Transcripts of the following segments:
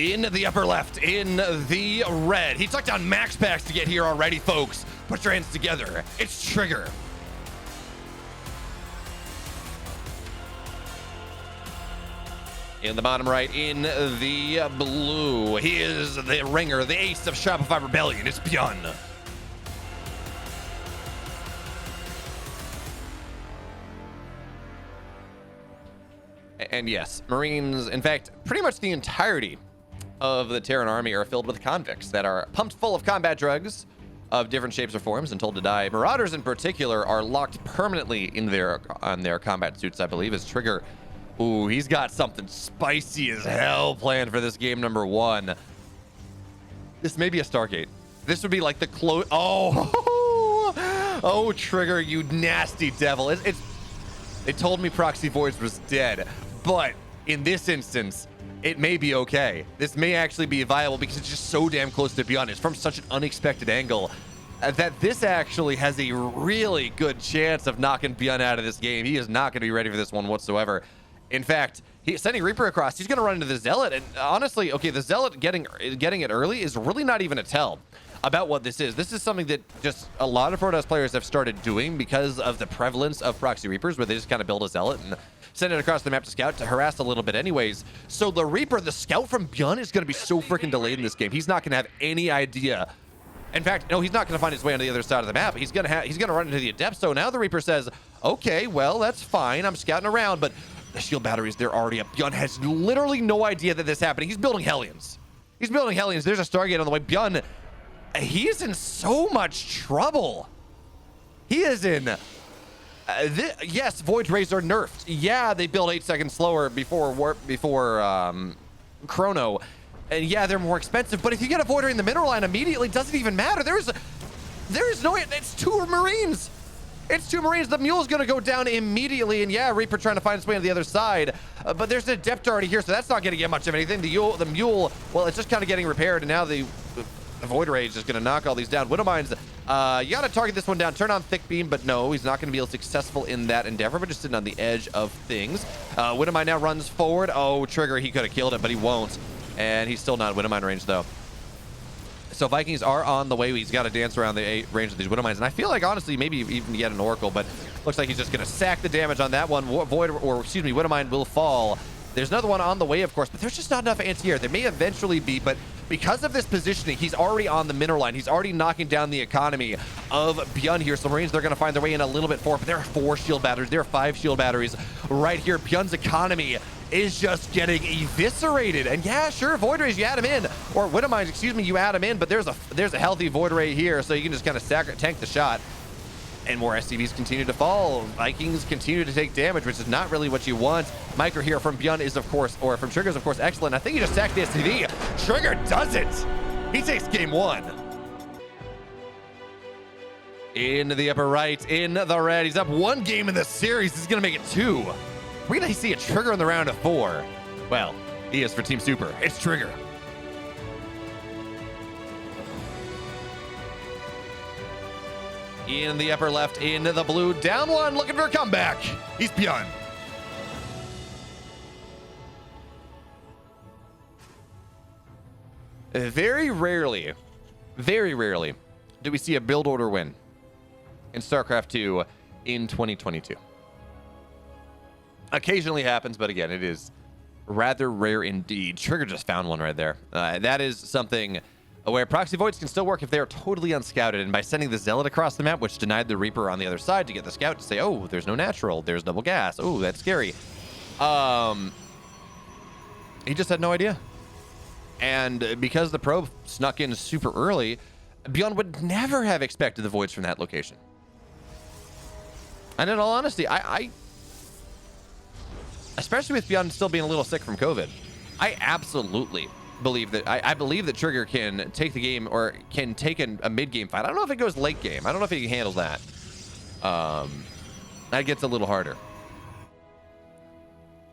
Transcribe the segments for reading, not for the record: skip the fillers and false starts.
In the upper left, in the red. He took down Max Packs to get here already, folks. Put your hands together. It's Trigger. In the bottom right, in the blue, he is the ringer, the ace of Shopify Rebellion. It's Byun. And yes, Marines, in fact, pretty much the entirety of the Terran army are filled with convicts that are pumped full of combat drugs of different shapes or forms and told to die. Marauders in particular are locked permanently in on their combat suits, I believe, as Trigger. Ooh, he's got something spicy as hell planned for this game number 1. This may be a Stargate. This would be like the close. Oh, Trigger, you nasty devil. They told me Proxy Voids was dead, but in this instance, it may be okay. This may actually be viable because it's just so damn close to Byun. It's from such an unexpected angle that this actually has a really good chance of knocking Byun out of this game. He is not going to be ready for this one whatsoever. In fact, he's sending Reaper across. He's going to run into the Zealot, and honestly, okay, the Zealot getting it early is really not even a tell about what this is. This is something that just a lot of Protoss players have started doing because of the prevalence of Proxy Reapers, where they just kind of build a Zealot and send it across the map to scout to harass a little bit anyways. So the Reaper, the scout from Byun, is going to be so freaking delayed in this game. He's not going to have any idea. In fact, no, he's not going to find his way on the other side of the map. He's going to run into the Adept. So now the Reaper says, okay, well, that's fine. I'm scouting around, but the shield batteries, they're already up. Byun has literally no idea that this is happening. He's building Hellions. There's a Stargate on the way. Byun, he's in so much trouble. He is in... yes, Void Rays are nerfed. Yeah, they build 8 seconds slower before Chrono. And yeah, they're more expensive. But if you get a Void Ray in the mineral line immediately, it doesn't even matter. There is no... It's 2 Marines. It's 2 Marines. The Mule's going to go down immediately. And yeah, Reaper trying to find its way to the other side. But there's an Adept already here, so that's not going to get much of anything. The Mule, well, it's just kind of getting repaired. And now the Void Ray is just going to knock all these down. Widowmines, you got to target this one down. Turn on Thick Beam, but no, he's not going to be successful in that endeavor, but just sitting on the edge of things. Widowmine now runs forward. Oh, Trigger, he could have killed it, but he won't. And he's still not in Widowmine range, though. So Vikings are on the way. He's got to dance around the range of these Widowmines. And I feel like, honestly, maybe even get an Oracle, but looks like he's just going to sack the damage on that one. Widowmine will fall. There's another one on the way, of course, but there's just not enough anti-air. There may eventually be, but because of this positioning, he's already on the mineral line. He's already knocking down the economy of Byun here. So Marines, they're going to find their way in a little bit forward, but there are 4 shield batteries. There are 5 shield batteries right here. Byun's economy is just getting eviscerated. And yeah, sure, Void Rays, you add him in, or Widowmines, excuse me, you add him in, but there's a healthy Void Ray here, so you can just kind of tank the shot. And more SCVs continue to fall. Vikings continue to take damage, which is not really what you want. Micro here from Byun is, of course, or from Trigger is, of course, excellent. I think he just sacked the SCV. Trigger does it. He takes game 1. In the upper right, in the red. He's up 1 game in the series. He's going to make it 2. We're going to see a Trigger in the round of 4. Well, he is for Team Super. It's Trigger. In the upper left, in the blue, down 1, looking for a comeback. He's Byun. Very rarely do we see a build order win in StarCraft 2 in 2022. Occasionally happens, but again, it is rather rare indeed. Trigger just found one right there. That is something where Proxy Voids can still work if they are totally unscouted, and by sending the Zealot across the map, which denied the Reaper on the other side to get the Scout to say, oh, there's no natural, there's double gas, oh, that's scary. He just had no idea. And because the probe snuck in super early, Byun would never have expected the Voids from that location. And in all honesty, I especially with Byun still being a little sick from COVID, I absolutely believe that I believe that Trigger can take the game, or can take a mid-game fight. I don't know if it goes late game. I don't know if he can handle that. That gets a little harder.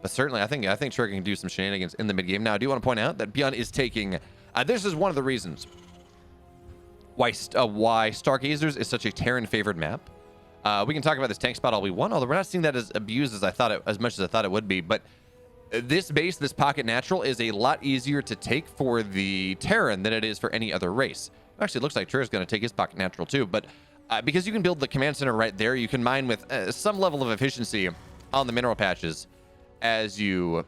But certainly, I think Trigger can do some shenanigans in the mid-game. Now, I do want to point out that Byun is taking... this is one of the reasons why Stargazers is such a Terran-favored map. We can talk about this tank spot all we want, although we're not seeing that as abused as much as I thought it would be. But this base, this pocket natural, is a lot easier to take for the Terran than it is for any other race. Actually, it looks like Trigger's going to take his pocket natural too, but because you can build the command center right there, you can mine with some level of efficiency on the mineral patches as you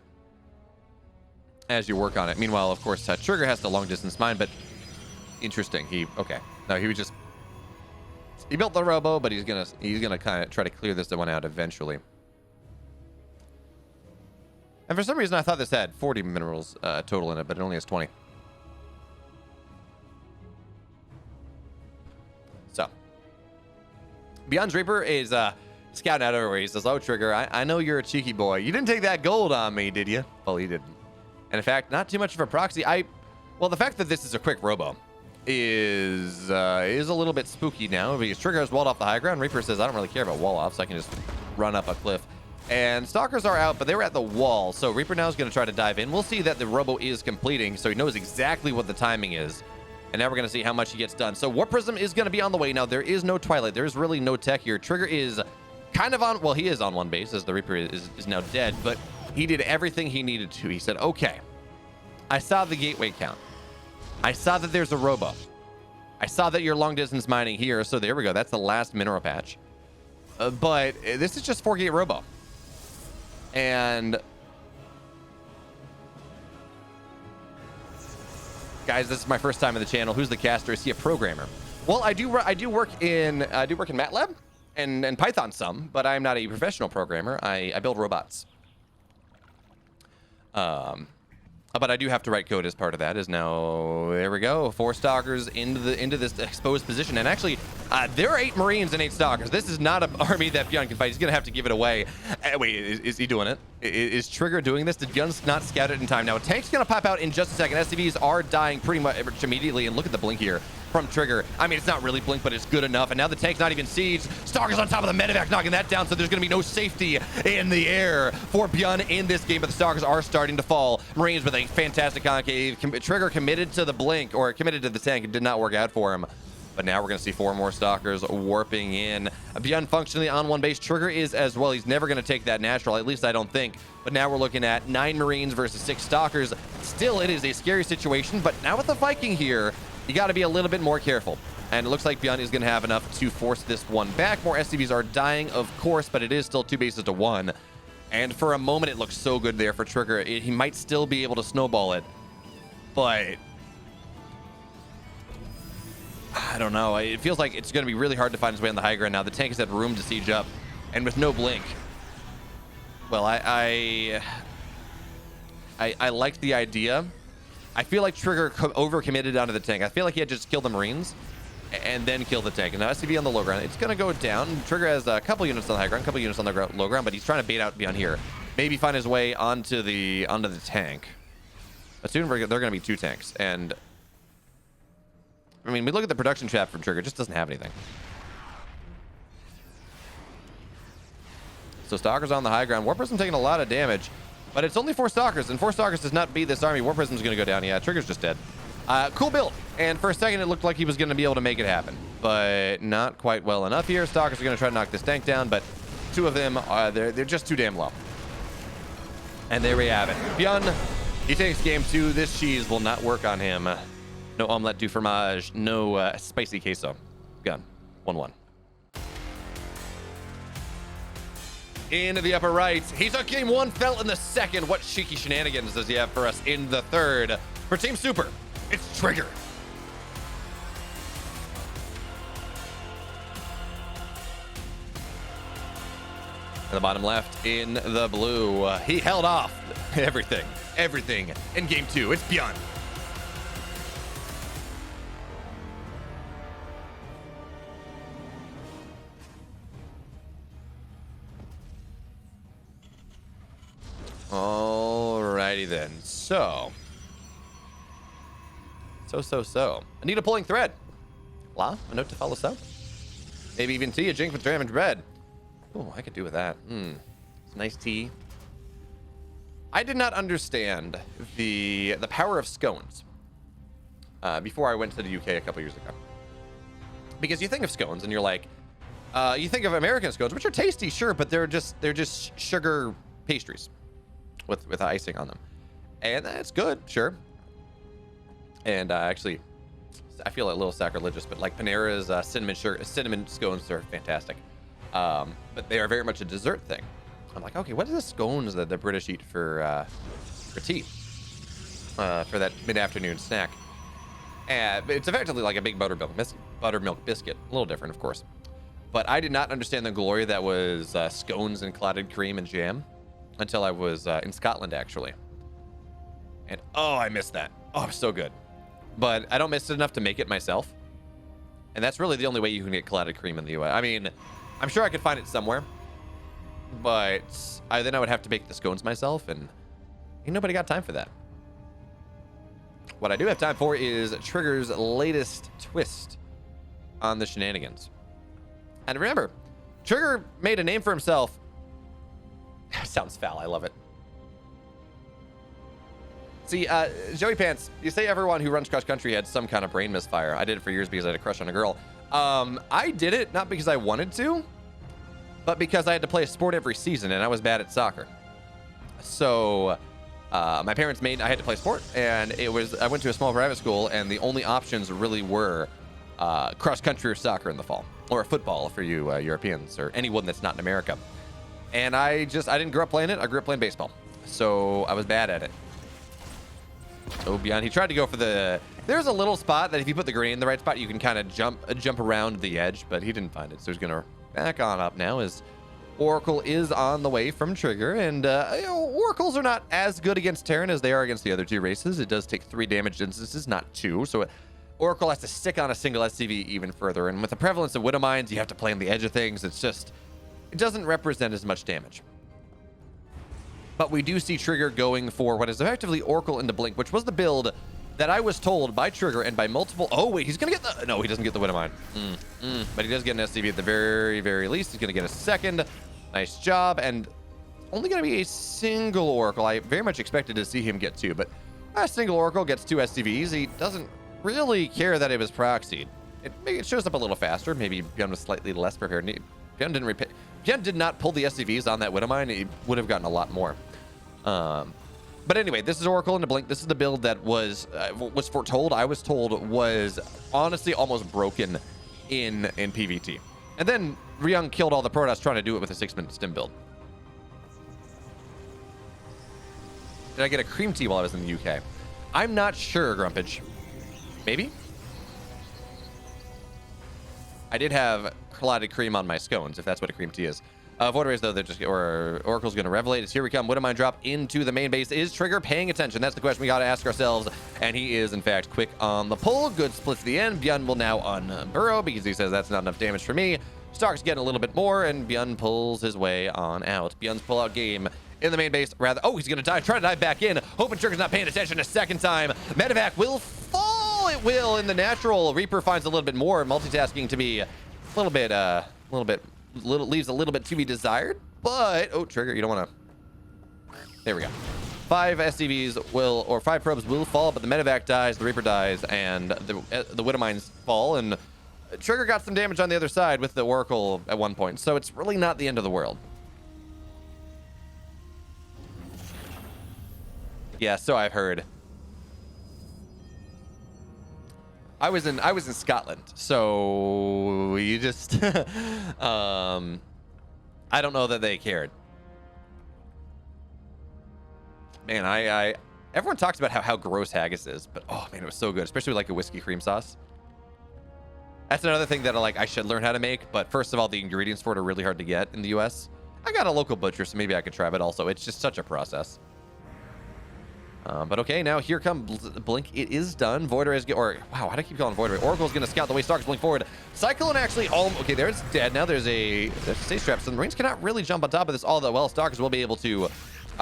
work on it. Meanwhile, of course, Trigger has to long distance mine, but interesting. He built the robo, but he's gonna kind of try to clear this one out eventually. And for some reason, I thought this had 40 minerals total in it, but it only has 20. So, Byun's Reaper is scouting out everywhere. He says, "Oh, Trigger, I know you're a cheeky boy. You didn't take that gold on me, did you?" Well, he didn't. And in fact, not too much of a proxy. Well, the fact that this is a quick robo is a little bit spooky now because Trigger has walled off the high ground. Reaper says, "I don't really care about wall offs. I can just run up a cliff." And Stalkers are out, but they were at the wall. So Reaper now is going to try to dive in. We'll see that the robo is completing, so he knows exactly what the timing is. And now we're going to see how much he gets done. So Warp Prism is going to be on the way. Now, there is no Twilight. There's really no tech here. Trigger is kind of on... Well, he is on one base as the Reaper is now dead. But he did everything he needed to. He said, okay, I saw the gateway count. I saw that there's a robo. I saw that you're long distance mining here. So there we go. That's the last mineral patch. But this is just 4-gate robo. And... guys, this is my first time on the channel. Who's the caster? Is he a programmer? Well, I do work in MATLAB and Python some, but I'm not a professional programmer. I build robots. But I do have to write code as part of that. Is now there we go. 4 stalkers into this exposed position, and actually, there are 8 Marines and 8 stalkers. This is not an army that Byun can fight. He's gonna have to give it away. Wait, is he doing it? Is Trigger doing this? Did Byun not scout it in time? Now a tank's gonna pop out in just a second. SCVs are dying pretty much immediately, and look at the blink here from Trigger. I mean, it's not really blink, but it's good enough. And now the tank's not even siege. Stalker's on top of the medevac, knocking that down. So there's going to be no safety in the air for Byun in this game. But the Stalkers are starting to fall. Marines with a fantastic concave. Trigger committed to the blink, or committed to the tank. It did not work out for him. But now we're going to see 4 more Stalkers warping in. Byun functionally on one base. Trigger is as well. He's never going to take that natural, at least I don't think. But now we're looking at 9 Marines versus 6 Stalkers. Still, it is a scary situation. But now with the Viking here, you got to be a little bit more careful. And it looks like Byun is going to have enough to force this one back. More SCVs are dying, of course, but it is still 2 bases to 1. And for a moment, it looks so good there for Trigger. He might still be able to snowball it. But I don't know. It feels like it's going to be really hard to find his way on the high ground now. The tank has had room to siege up. And with no blink. Well, I liked the idea. I feel like Trigger overcommitted onto the tank. I feel like he had just killed the Marines and then kill the tank. And now SCV on the low ground. It's going to go down. Trigger has a couple units on the high ground, a couple units on the low ground, but he's trying to bait out Byun here. Maybe find his way onto the tank. But soon they're going to be 2 tanks. And I mean, we look at the production chat from Trigger. It just doesn't have anything. So Stalker's on the high ground. Warp Prism taking a lot of damage. But it's only 4 Stalkers, and 4 Stalkers does not beat this army. Warp Prism's going to go down. Yeah, Trigger's just dead. Cool build. And for a second, it looked like he was going to be able to make it happen. But not quite well enough here. Stalkers are going to try to knock this tank down, but 2 of them, they're just too damn low. And there we have it. Byun, he takes game 2. This cheese will not work on him. No omelette du fromage. No spicy queso. Byun, 1-1. In the upper right, he took game 1, fell in the second. What cheeky shenanigans does he have for us in the third? For Team Super, it's Trigger. In the bottom left, in the blue, he held off everything in game 2. It's Byun. Alrighty then. So. I need a pulling thread. La, a note to follow so. Maybe even tea, a drink with damaged bread. Oh, I could do with that. It's nice tea. I did not understand the power of scones before I went to the UK a couple years ago. Because you think of scones and you're like, you think of American scones, which are tasty, sure, but they're just sugar pastries. with icing on them, and that's good, sure. And actually, I feel a little sacrilegious, but like Panera's cinnamon scones are fantastic, but they are very much a dessert thing. I'm like, okay, what are the scones that the British eat for tea, for that mid-afternoon snack? And it's effectively like a big buttermilk biscuit, a little different, of course. But I did not understand the glory that was scones and clotted cream and jam until I was in Scotland, actually. And oh, I missed that. Oh, so good. But I don't miss it enough to make it myself. And that's really the only way you can get clotted cream in the US. I mean, I'm sure I could find it somewhere, but then I would have to make the scones myself, and ain't nobody got time for that. What I do have time for is Trigger's latest twist on the shenanigans. And remember, Trigger made a name for himself. Sounds foul. I love it. See, Joey Pants, you say everyone who runs cross country had some kind of brain misfire. I did it for years because I had a crush on a girl. I did it not because I wanted to, but because I had to play a sport every season and I was bad at soccer. So my parents I had to play sport, and I went to a small private school, and the only options really were cross country or soccer in the fall, or football for you Europeans or anyone that's not in America. And I didn't grow up playing it. I grew up playing baseball, so I was bad at it. So Byun, he tried to go for there's a little spot that if you put the grenade in the right spot, you can kind of jump around the edge, but he didn't find it. So he's gonna back on up now as Oracle is on the way from Trigger, and Oracles are not as good against Terran as they are against the other two races. It does take 3 damage instances, not 2, so Oracle has to stick on a single SCV even further, and with the prevalence of Widow Mines, you have to play on the edge of things. It doesn't represent as much damage. But we do see Trigger going for what is effectively Oracle into Blink, which was the build that I was told by Trigger and by multiple... Oh, wait, he's going to get the... No, he doesn't get the Widow Mine. But he does get an SCV at the very, very least. He's going to get a second. Nice job. And only going to be a single Oracle. I very much expected to see him get 2, but a single Oracle gets 2 SCVs. He doesn't really care that it was proxied. It shows up a little faster. Maybe Byun was slightly less prepared. Byun did not pull the SCVs on that Widow Mine. He would have gotten a lot more. But anyway, this is Oracle into Blink. This is the build that was foretold. I was told was honestly almost broken in PvT. And then Ryung killed all the Protoss trying to do it with a 6-minute stim build. Did I get a cream tea while I was in the UK? I'm not sure, Grumpage. Maybe? I did have clotted cream on my scones, if that's what a cream tea is. Voidways, though, Oracle's going to revelate. It's here we come. Widow Mine drop into the main base. Is Trigger paying attention? That's the question we got to ask ourselves. And he is, in fact, quick on the pull. Good split to the end. Byun will now unburrow because he says that's not enough damage for me. Stark's getting a little bit more, and Byun pulls his way on out. Byun's pull-out game in the main base. Oh, he's going to dive. Try to dive back in. Hoping Trigger's not paying attention a second time. Medevac will fall. It will in the natural. Reaper finds a little bit more. Multitasking to be a little bit leaves a little bit to be desired, but oh, Trigger, you don't want to. There we go. 5 SCVs or 5 probes will fall, but the Medevac dies, the Reaper dies, and the Widow Mines fall, and Trigger got some damage on the other side with the Oracle at one point, so it's really not the end of the world. Yeah, so I've heard. I was in Scotland, so you just I don't know that they cared. Man, everyone talks about how gross haggis is, but oh man, it was so good, especially with like a whiskey cream sauce. That's another thing that I should learn how to make, but first of all, the ingredients for it are really hard to get in the US. I got a local butcher, so maybe I could try, but also it's just such a process. But okay, now here comes Blink. It is done. Voider is... Wow, why do I keep calling Voider? Oracle's going to scout the way Stark's Blink forward. Cyclone actually... Okay, there's dead. Now there's a safe trap. So the Marines cannot really jump on top of this all that well. Starkers will be able to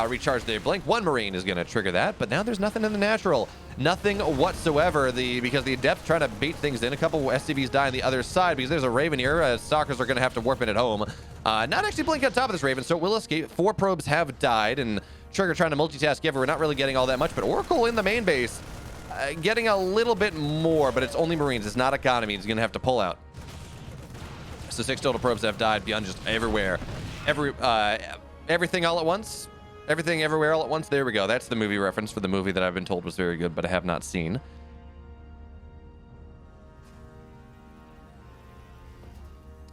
recharge their Blink. One Marine is going to trigger that, but now there's nothing in the natural. Nothing whatsoever. Because the Adept trying to bait things in. A couple SCVs die on the other side because there's a Raven here. Stalkers are going to have to warp in at home. Not actually Blink on top of this Raven, so it will escape. 4 probes have died, and Trigger trying to multitask everywhere, not really getting all that much, but Oracle in the main base getting a little bit more, but it's only Marines. It's not economy. He's going to have to pull out. So 6 total probes have died. Byun just everywhere. Everything all at once. Everything Everywhere All at Once. There we go. That's the movie reference for the movie that I've been told was very good, but I have not seen.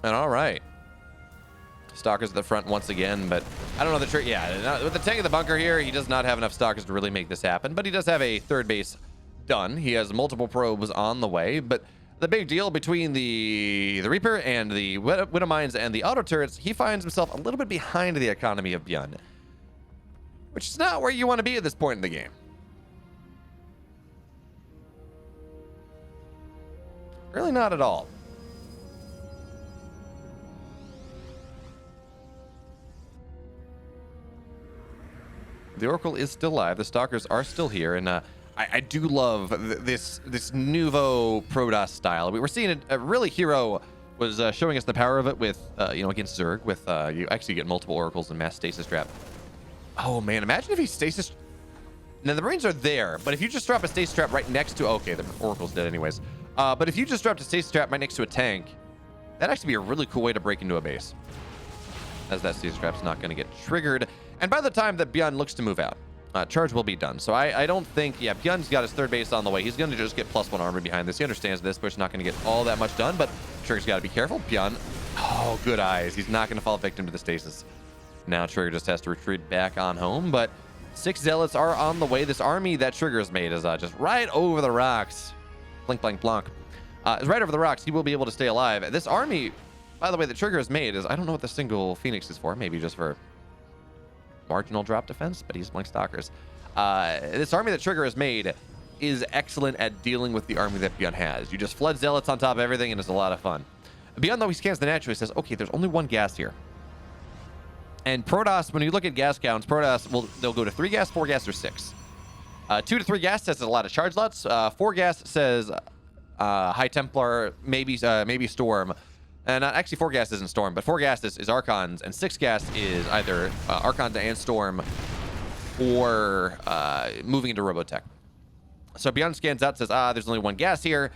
And all right. Stalkers at the front once again, but I don't know the trick. Yeah, with the tank in the bunker here, he does not have enough Stalkers to really make this happen, but he does have a third base done. He has multiple probes on the way, but the big deal between the Reaper and the Widow Mines and the auto turrets, he finds himself a little bit behind the economy of Byun, which is not where you want to be at this point in the game. Really not at all. The Oracle is still alive. The Stalkers are still here, and I do love this nouveau Protoss style. We were seeing a really Hero was showing us the power of it with against Zerg with you actually get multiple Oracles and mass stasis trap. Oh man, imagine if he stasis. Now the Marines are there, but if you just drop a stasis trap right next to the Oracle's dead anyways. But if you just dropped a stasis trap right next to a tank, that'd actually be a really cool way to break into a base, as that stasis trap's not going to get triggered. And by the time that Byun looks to move out, charge will be done. So I don't think, Byun's got his third base on the way. He's going to just get +1 armor behind this. He understands this push not going to get all that much done, but Trigger's got to be careful. Byun, oh, good eyes. He's not going to fall victim to the stasis. Now Trigger just has to retreat back on home, but 6 Zealots are on the way. This army that Trigger's made is just right over the rocks. Blink, blank, blank. Right over the rocks. He will be able to stay alive. This army, by the way, that Trigger has made is, I don't know what the single Phoenix is for. Maybe just for marginal drop defense, but he's blank Stalkers. This army that Trigger has made is excellent at dealing with the army that Byun has. You just flood Zealots on top of everything, and it's a lot of fun. Byun, though, he scans the natural, he says, okay, there's only 1 gas here. And Protoss, when you look at gas counts, Protoss, they'll go to 3 gas, 4 gas, or 6. 2 to 3 gas says a lot of charge lots. 4 gas says High Templar, maybe Storm. And actually, 4 gas isn't Storm, but 4 gas is Archons, and 6 gas is either Archons and Storm or moving into Robotech. So Byun scans out, says, there's only 1 gas here.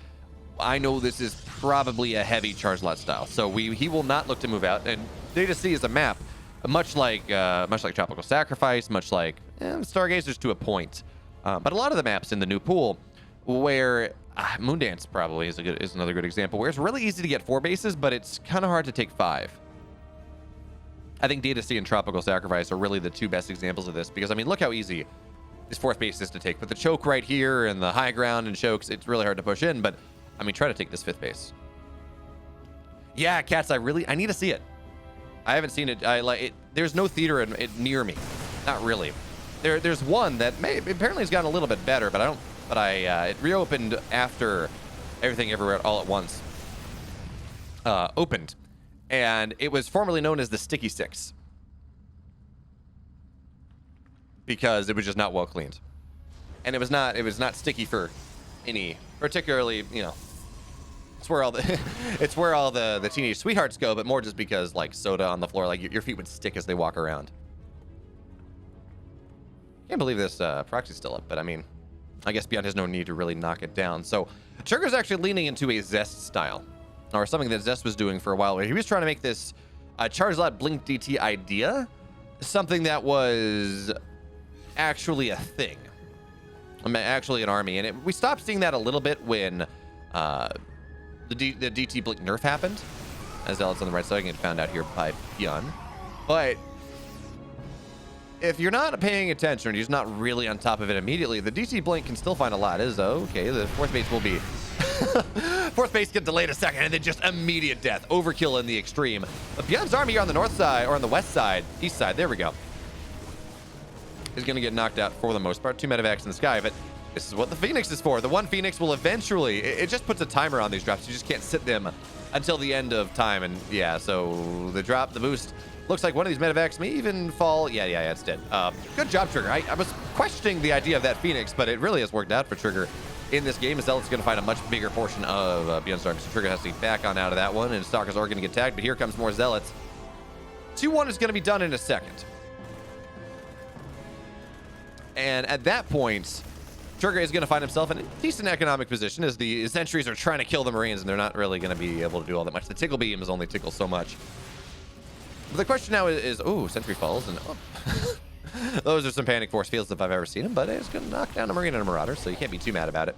I know this is probably a heavy charge lot style, so he will not look to move out. And Data C is a map, much like Tropical Sacrifice, much like Stargazers to a point. But a lot of the maps in the new pool where Moondance probably is another good example, where it's really easy to get 4 bases, but it's kind of hard to take 5. I think Data C and Tropical Sacrifice are really the 2 best examples of this, because I mean, look how easy this 4th base is to take. But the choke right here and the high ground and chokes, it's really hard to push in. But I mean, try to take this 5th base. Yeah, Cats, I need to see it. I haven't seen it. There's no theater near me. Not really. There's one that apparently has gotten a little bit better, but it reopened after Everything Everywhere All at Once opened, and it was formerly known as the Sticky 6 because it was just not well cleaned, and it was not sticky for any particularly, it's where all the teenage sweethearts go, but more just because like soda on the floor, like your feet would stick as they walk around. Can't believe this proxy's still up, but I mean, I guess Byun has no need to really knock it down. So Trigger's actually leaning into a Zest style, or something that Zest was doing for a while. He was trying to make this charge lot blink DT idea something that was actually a thing. I mean, actually an army. And we stopped seeing that a little bit when the DT blink nerf happened, as Zealots on the right side get found out here by Byun. But if you're not paying attention or you're just not really on top of it immediately, the DT blink can still find a lot. It is okay. The 4th base will be 4th base get delayed a second and then just immediate death. Overkill in the extreme. But Byun's army here on the north side, or on the west side, east side, there we go, is going to get knocked out for the most part. 2 medevacs in the sky, but this is what the Phoenix is for. The 1 Phoenix will eventually, it just puts a timer on these drops. You just can't sit them until the end of time. And yeah, so the drop, the boost, looks like one of these medevacs may even fall. Yeah, it's dead. Good job, Trigger. I was questioning the idea of that Phoenix, but it really has worked out for Trigger in this game. Zealot's going to find a much bigger portion of Byun's army, so Trigger has to get back on out of that one, and Stalkers are going to get tagged, but here comes more Zealots. 2-1 is going to be done in a second. And at that point, Trigger is going to find himself in a decent economic position as the sentries are trying to kill the Marines, and they're not really going to be able to do all that much. The tickle beam is only tickle so much. But the question now is oh, sentry falls, and Those are some Panic Force fields if I've ever seen them, but it's going to knock down a Marine and a Marauder, so you can't be too mad about it.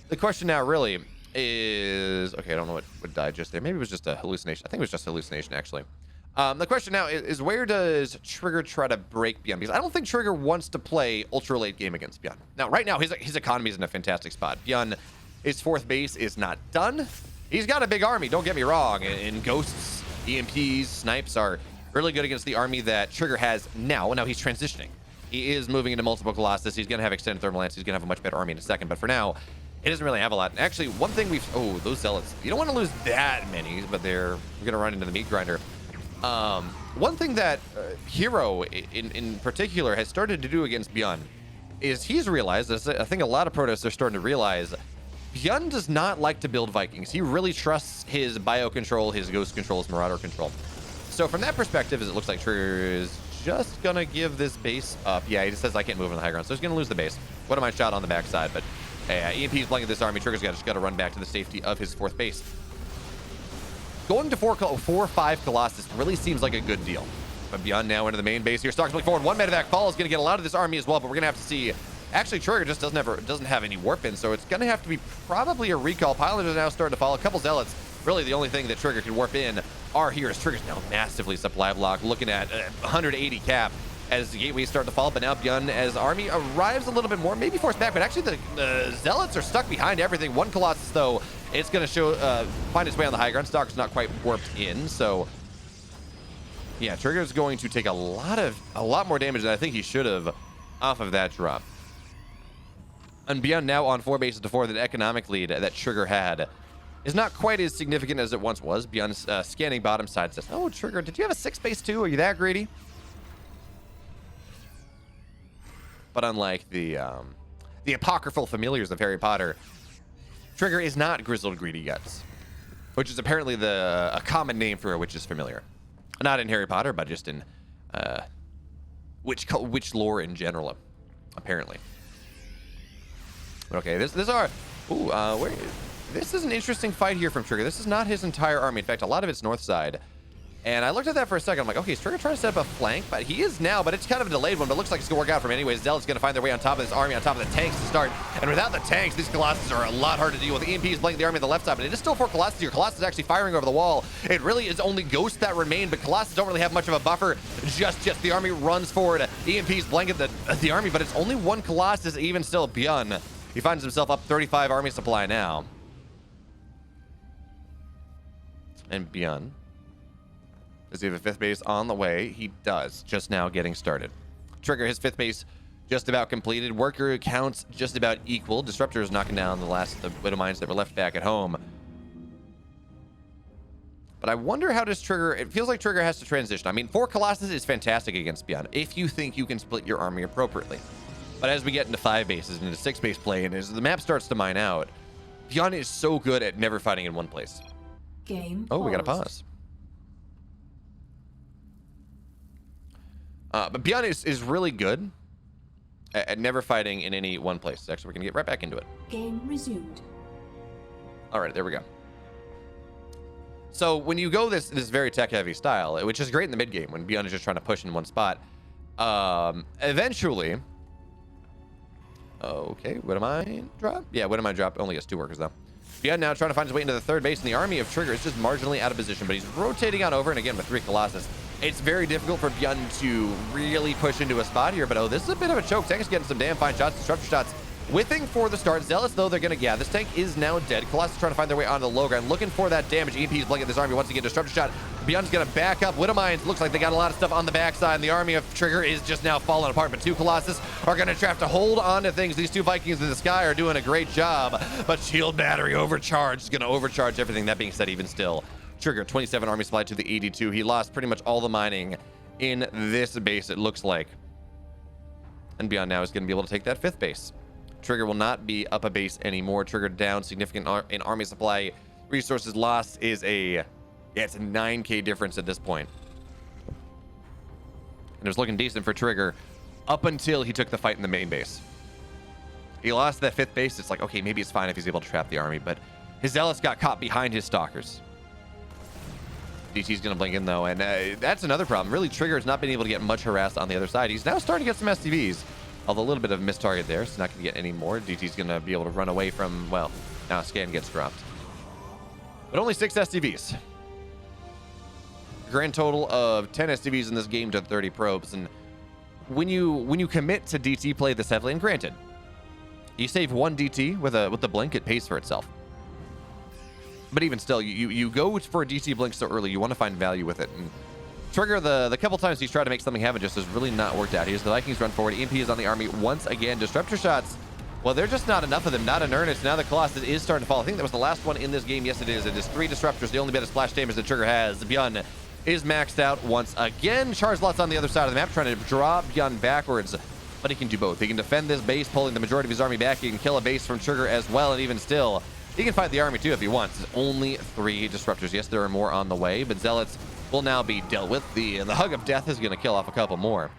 The question now really is... Okay, I don't know what would die just there. Maybe it was just a hallucination. I think it was just a hallucination, actually. The question now is where does Trigger try to break Byun? Because I don't think Trigger wants to play ultra late game against Byun. Now, right now, his economy is in a fantastic spot. Byun, his 4th base is not done. He's got a big army, don't get me wrong. And Ghosts, EMPs, Snipes are really good against the army that Trigger has now. Now he's transitioning. He is moving into multiple Colossus. He's going to have extended thermal lance. He's going to have a much better army in a second. But for now, he doesn't really have a lot. And actually, one thing we've... Oh, those Zealots. You don't want to lose that many, but we're going to run into the meat grinder. One thing that Hero in particular has started to do against Byun is he's realized, as I think a lot of Protoss are starting to realize, Byun does not like to build Vikings. He really trusts his bio control, his ghost control, his marauder control. So from that perspective, as it looks like Trigger is just gonna give this base up. Yeah, he just says I can't move on the high ground, so he's gonna lose the base. What am I shot on the backside? But EMP's playing this army. Trigger's just gotta run back to the safety of his 4th base. Going to 4 or 5 Colossus really seems like a good deal. But Byun now into the main base here. Starks looking forward. 1 medevac fall is going to get a lot of this army as well, but we're going to have to see. Actually, Trigger just doesn't have any warp in, so it's going to have to be probably a recall. Pilots are now starting to fall. A couple Zealots. Really, the only thing that Trigger can warp in are here. As Trigger's now massively supply block, looking at 180 cap as the gateways start to fall. But now Byun, as army arrives a little bit more, maybe forced back, but actually the Zealots are stuck behind everything. 1 Colossus, though, it's going to find its way on the high ground. Stalker's not quite warped in, so yeah, Trigger's going to take a lot more damage than I think he should have off of that drop. And Byun now on 4 bases to 4. The economic lead that Trigger had is not quite as significant as it once was. Byun's scanning bottom side says, "Oh, Trigger, did you have a 6 base too? Are you that greedy?" But unlike the apocryphal familiars of Harry Potter, Trigger is not grizzled greedy guts, which is apparently a common name for a witch's familiar. Not in Harry Potter, but just in witch lore in general, apparently. Okay, this is an interesting fight here from Trigger. This is not his entire army. In fact, a lot of it's north side. And I looked at that for a second. I'm like, okay, is Trigger trying to set up a flank? But he is now, but it's kind of a delayed one, but it looks like it's going to work out for him anyways. Zealot's going to find their way on top of this army, on top of the tanks to start. And without the tanks, these Colossus are a lot harder to deal with. EMP is blanking the army on the left side, but it is still 4 Colossus here. Colossus is actually firing over the wall. It really is only Ghosts that remain, but Colossus don't really have much of a buffer. Just the army runs forward. EMP's blanket the army, but it's only 1 Colossus, even still. Byun, he finds himself up 35 army supply now. And Byun, does he have a 5th base on the way? He does. Just now getting started. Trigger, his 5th base just about completed. Worker counts just about equal. Disruptor is knocking down the last of the Widow Mines that were left back at home. But I wonder how does Trigger... It feels like Trigger has to transition. I mean, 4 Colossus is fantastic against Byun if you think you can split your army appropriately. But as we get into 5 bases and into 6 base play, and as the map starts to mine out, Byun is so good at never fighting in one place. Game we got to pause. But Byun is really good at never fighting in any one place. Actually, we're going to get right back into it. Game resumed. All right, there we go. So when you go this very tech-heavy style, which is great in the mid-game when Byun is just trying to push in one spot, eventually... Okay, Widow Mine drop? Yeah, Widow Mine drop. Only has 2 workers, though. Byun now trying to find his way into the 3rd base, and the army of Trigger is just marginally out of position, but he's rotating on over, and again, with 3 Colossus, it's very difficult for Byun to really push into a spot here, but this is a bit of a choke. Tank is getting some damn fine shots, disruptor shots, whiffing for the start. Zealots, though, they're going to, this tank is now dead. Colossus trying to find their way onto the low ground, looking for that damage. EMP's blanket this army once again, disruptor shot. Byun's going to back up. Widow Mines looks like they got a lot of stuff on the backside, and the army of Trigger is just now falling apart, but 2 Colossus are going to have to hold on to things. These 2 Vikings in the sky are doing a great job, but shield battery overcharged is going to overcharge everything. That being said, even still, Trigger, 27 army supply to the 82. He lost pretty much all the mining in this base, it looks like. And Byun now is going to be able to take that 5th base. Trigger will not be up a base anymore. Trigger down significant in army supply. Resources lost is it's a 9k difference at this point. And it was looking decent for Trigger up until he took the fight in the main base. He lost that 5th base. It's like, okay, maybe it's fine if he's able to trap the army, but his Zealots got caught behind his Stalkers. DT's going to blink in, though, and that's another problem. Really, Trigger's not been able to get much harassed on the other side. He's now starting to get some STVs, although a little bit of a missed target there, so not going to get any more. DT's going to be able to run away from, well, now Scan gets dropped. But only 6 STVs. Grand total of 10 STVs in this game to 30 probes, and when you commit to DT play this heavily, and granted, you save 1 DT with the blink, it pays for itself. But even still, you go for a DT blink so early, you want to find value with it. And Trigger, the couple times he's tried to make something happen, just has really not worked out. Here's the Vikings run forward. EMP is on the army once again. Disruptor shots, well, they're just not enough of them, not in earnest. Now the Colossus is starting to fall. I think that was the last one in this game. Yes, it is. It is 3 disruptors, the only bit of splash damage that Trigger has. Byun is maxed out once again. Charizlot's on the other side of the map, trying to draw Byun backwards. But he can do both. He can defend this base, pulling the majority of his army back. He can kill a base from Trigger as well, and even still, he can fight the army too if he wants. There's only 3 disruptors. Yes, there are more on the way, but Zealots will now be dealt with. The Hug of Death is going to kill off a couple more.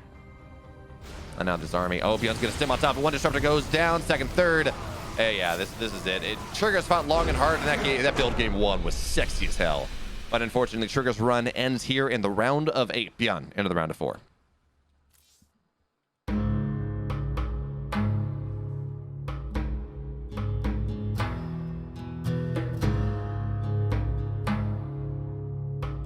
And now this army. Oh, Byun's going to stim on top, but 1 disruptor goes down. Second, third. Hey, yeah, this is it. Trigger's fought long and hard in that game. That build game 1 was sexy as hell. But unfortunately, Trigger's run ends here in the round of 8. Byun into the round of 4.